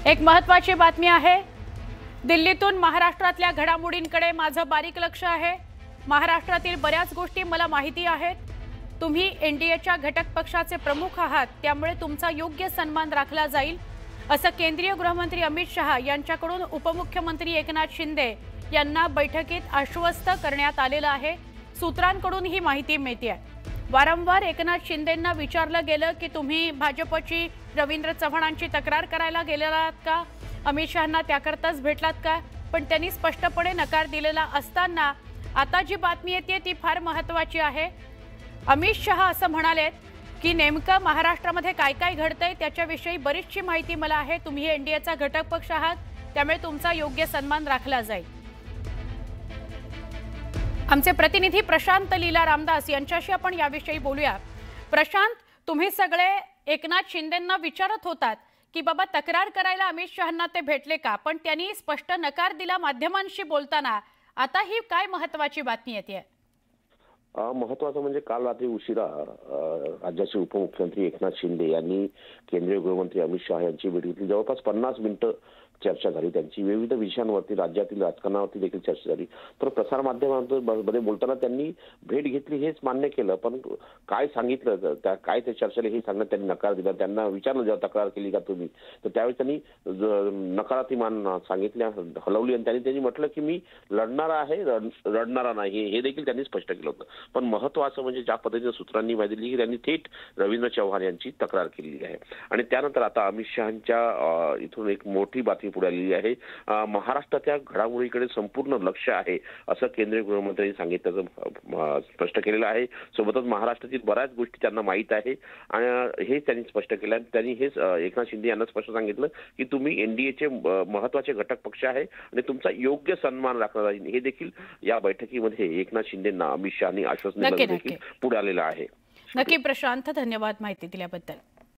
एक महत्त्वाची बातमी आहे। दिल्लीतून महाराष्ट्रातल्या घडामोडींकडे माझं बारीक लक्ष आहे। महाराष्ट्रातील बऱ्याच गोष्टी मला माहिती आहेत। तुम्ही एनडीएच्या घटक पक्षाचे प्रमुख आहात, त्यामुळे तुमचा योग्य सन्मान राखला जाईल, असं केंद्रीय गृहमंत्री अमित शहा यांच्याकडून उपमुख्यमंत्री एकनाथ शिंदे यांना बैठकीत आश्वस्त करण्यात आलेलं आहे। सूत्रांकडून ही माहिती मिळते आहे। वारंवार एकनाथ शिंदेंना विचारलं गेलं की तुम्ही भाजपची रवींद्र चव्हाणांची तक्रार करायला गेलेलात का, अमित शहांना त्याकरताच भेटलात का, पण त्यांनी स्पष्टपणे नकार दिलेला असताना आता जी बातमी येते ती फार महत्त्वाची आहे। अमित शहा असं म्हणालेत की नेमकं महाराष्ट्रामध्ये काय काय घडतंय त्याच्याविषयी बरीचशी माहिती मला आहे। तुम्ही एनडीएचा घटक पक्ष आहात, त्यामुळे तुमचा योग्य सन्मान राखला जाईल। आमचे प्रतिनिधी प्रशांत लीला रामदास यांच्याशी आपण याविषयी बोलूया। प्रशांत, तुम्ही सगळे एकनाथ शिंदेंना विचारत होतात की बाबा तक्रार करायला अमित शहांना ते भेटले का, पण त्यांनी स्पष्ट नकार दिला माध्यमांशी बोलताना। आता ही काय महत्त्वाची बातमी येते? महत्त्वाचं म्हणजे काल रात्री उशिरा राज्याचे उपमुख्यमंत्री एकनाथ शिंदे यांनी केंद्रीय गृहमंत्री अमित शहा यांची भेट घेतली। जवळपास 50 मिनिटं चर्चा झाली त्यांची। विविध विषयांवरती, राज्यातील राजकारणावरती देखील चर्चा झाली। तर प्रसार माध्यमांमध्ये बोलताना त्यांनी भेट घेतली हेच मान्य केलं, पण काय सांगितलं, काय ते चर्चेला हे सांगण्यात त्यांनी नकार दिला। त्यांना विचारलं जेव्हा तक्रार केली का तुम्ही, तर त्यावेळी त्यांनी नकारार्थी मान सांगितल्या, हलवली आणि त्यांनी म्हटलं की मी लढणार आहे, रडणारा नाही, हे देखील त्यांनी स्पष्ट केलं होतं। पण महत्त्वाचं म्हणजे ज्या पद्धतीने सूत्रांनी माहिती दिली की त्यांनी थेट रवींद्र चव्हाण यांची तक्रार केलेली आहे। आणि त्यानंतर आता अमित शहांच्या इथून एक मोठी बातमी पुढे आलेली आहे। महाराष्ट्राच्या घडामोडीकडे संपूर्ण लक्ष आहे, असं केंद्रीय गृहमंत्र्यांनी सांगितल्याचं स्पष्ट केलेलं आहे। सोबतच महाराष्ट्रातील बऱ्याच गोष्टी त्यांना माहीत आहे आणि हे त्यांनी स्पष्ट केलं। त्यांनी हेच एकनाथ शिंदे यांना स्पष्ट सांगितलं की तुम्ही एनडीएचे महत्त्वाचे घटक पक्ष आहे आणि तुमचा योग्य सन्मान राखला जाईल, हे देखील या बैठकीमध्ये एकनाथ शिंदेंना अमित शहानी आश्वासन दिलं देखील पुढे आलेलं आहे। नक्की प्रशांत, धन्यवाद माहिती दिल्याबद्दल।